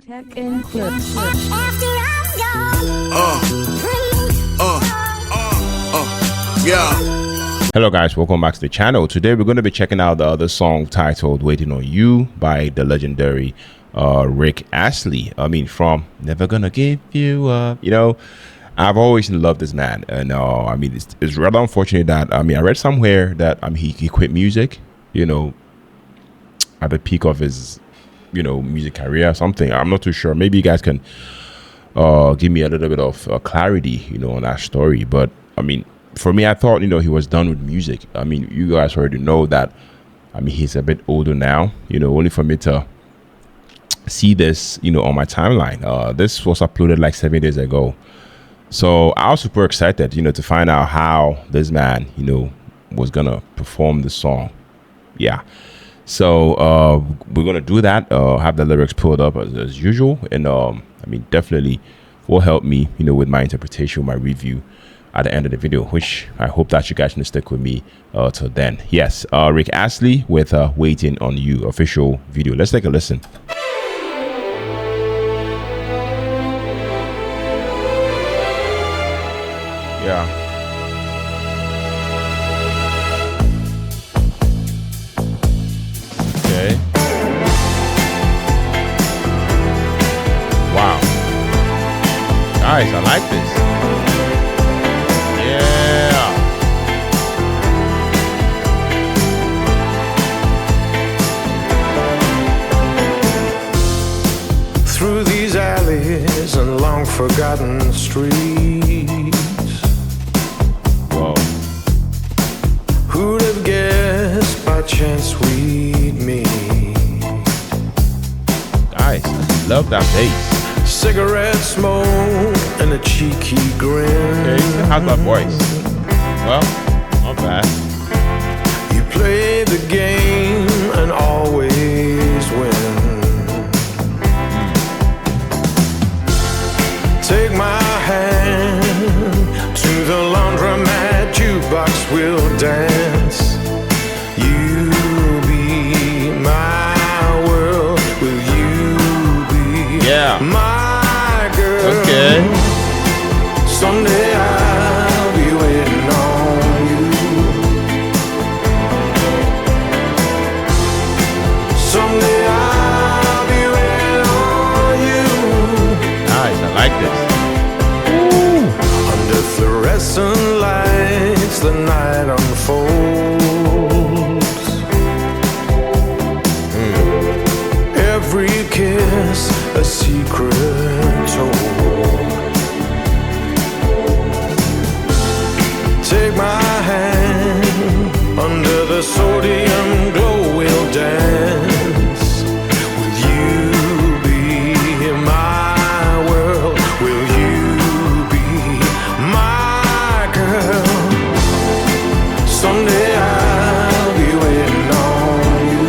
Tech and clips. Yeah. Hello guys, welcome back to the channel. Today we're going to be checking out the other song titled Waiting on You by the legendary Rick Astley. I mean, from Never Gonna Give You Up. You know, I've always loved this man, and I mean, it's rather unfortunate that I read somewhere that he quit music, you know, at the peak of his music career or something. I'm not too sure. Maybe you guys can give me a little bit of clarity, on that story. But I mean, for me, I thought, he was done with music. I mean, you guys already know that. I mean, he's a bit older now, only for me to see this, on my timeline. This was uploaded like 7 days ago. So I was super excited, to find out how this man, was going to perform the song. Yeah. So we're going to do that, have the lyrics pulled up as usual. And I mean, definitely will help me, with my interpretation, my review at the end of the video, which I hope that you guys can stick with me till then. Yes, Rick Astley with Waiting on You official video. Let's take a listen. Yeah. Okay. Wow. Guys, I like this. Yeah. Through these alleys and long forgotten streets. Whoa. Who'd have guessed by chance we'd meet? Guys, I love that bass. Cigarette smoke and a cheeky grin. Okay, how's my voice? Well, not bad. You play the game and always win. Take my hand to the laundromat, jukebox will dance. You'll be my world, will you be my girl? Okay. Someday I'll be waiting on you. Someday I'll be waiting on you. Nice, I like this. Under fluorescent lights, the night unfolds. Every kiss, a secret told. Take my hand, under the sodium glow we'll dance. Will you be my world? Will you be my girl? Someday I'll be waiting on you.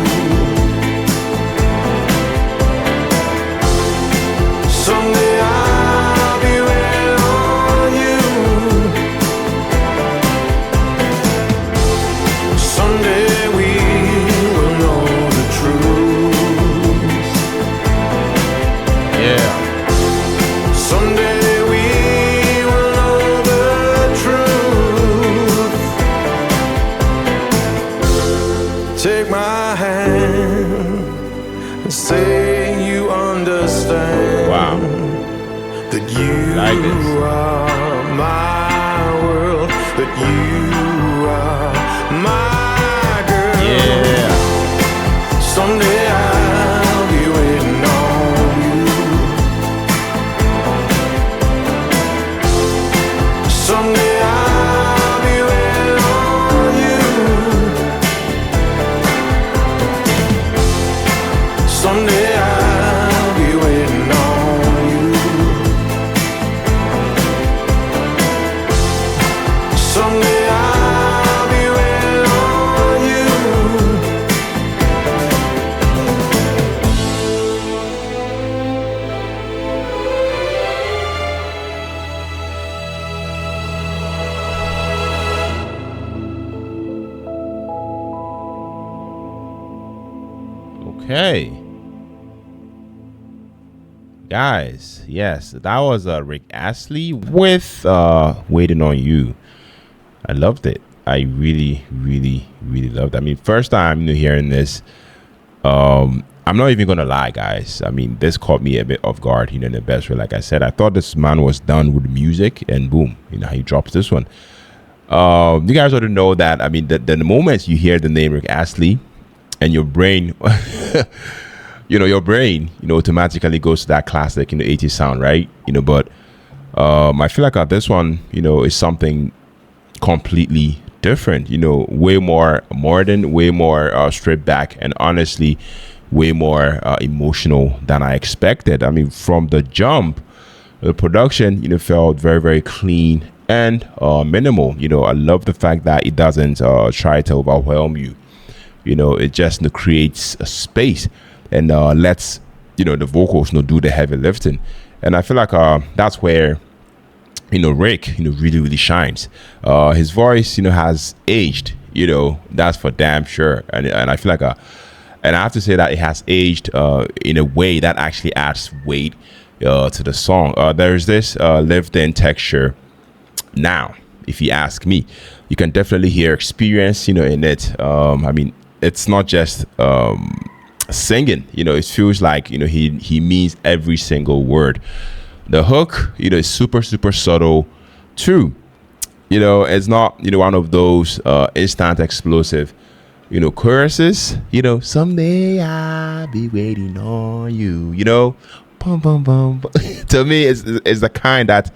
Someday I'll be waiting on you. Someday we will know the truth. Yeah. Someday we will know the truth. Take my hand and say you understand. Wow. That you Like this. are my world. That you are my girl. Yeah. Someday I'll be waiting on you. Someday I'll be waiting on you. Someday I'll be waiting on you. Someday I'll be waiting on you. Okay. Guys, yes, that was Rick Astley with Waiting on You. I loved it. I really, really, really loved it. I mean, first time hearing this, I'm not even gonna lie, guys. I mean, this caught me a bit off guard, in the best way. Like I said, I thought this man was done with music, and boom, he drops this one. You guys ought to know that. I mean, the moment you hear the name Rick Astley, and your brain, your brain, automatically goes to that classic, 80s sound, right? But I feel like this one, is something completely different, way more modern, way more stripped back, and honestly way more emotional than I expected. I mean, from the jump, the production felt very, very clean and minimal. I love the fact that it doesn't try to overwhelm you. It just creates a space and lets the vocals do the heavy lifting. And I feel like that's where Rick really, really shines. His voice has aged, that's for damn sure. And I feel like and I have to say that it has aged in a way that actually adds weight to the song. There's this lived-in texture now, if you ask me. You can definitely hear experience in it. I mean, it's not just singing, it feels like he means every single word. The hook is super, super subtle too. It's not one of those instant explosive choruses. Someday I'll be waiting on you. Bum, bum, bum, bum. To me, it's the kind that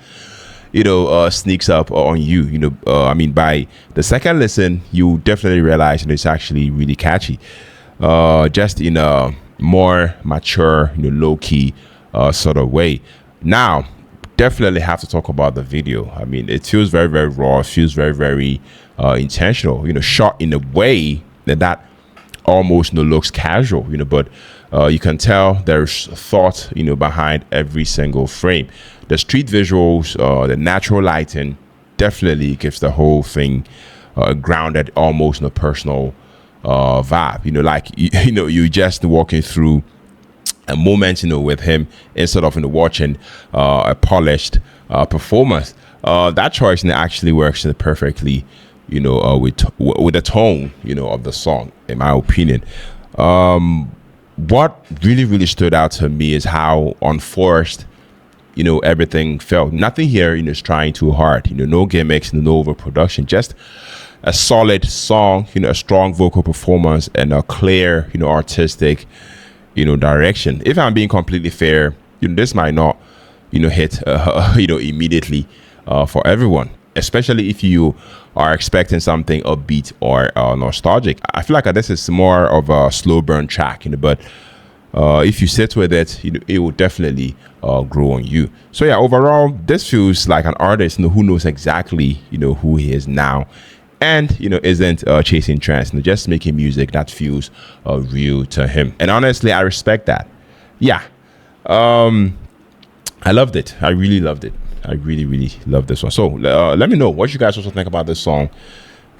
sneaks up on you. I mean, by the second listen, you definitely realize it's actually really catchy. Just in a more mature, low-key sort of way. Now, definitely have to talk about the video. I mean, it feels very, very raw. It feels very, very intentional. Shot in a way that almost looks casual. But you can tell there's thought behind every single frame. The street visuals, the natural lighting, definitely gives the whole thing a grounded, almost personal vibe. Like you just walking through a moment with him instead of watching a polished performance. That choice actually works perfectly with the tone of the song, in my opinion. What really, really stood out to me is how unforced everything felt. Nothing here is trying too hard. No gimmicks, no overproduction, just a solid song, a strong vocal performance, and a clear artistic direction. If I'm being completely fair, this might not hit immediately for everyone, especially if you are expecting something upbeat or nostalgic. I feel like this is more of a slow burn track, but if you sit with it, it will definitely grow on you. So yeah, overall, this feels like an artist who knows exactly who he is now, and isn't chasing trends, just making music that feels real to him. And honestly, I respect that. Yeah, I loved it. I really loved it. I really, really love this one. So let me know what you guys also think about this song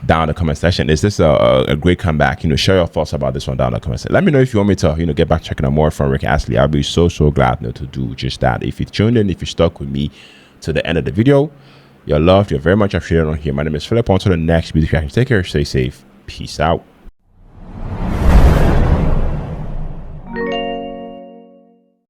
down in the comment section. Is this a great comeback? Share your thoughts about this one down in the comment section. Let me know if you want me to get back checking out more from Rick Astley. I'll be so glad to do just that. If you tuned in, if you stuck with me to the end of the video, you're loved. You're very much appreciated on here. My name is Philip. On to the next video. Take care. Stay safe. Peace out.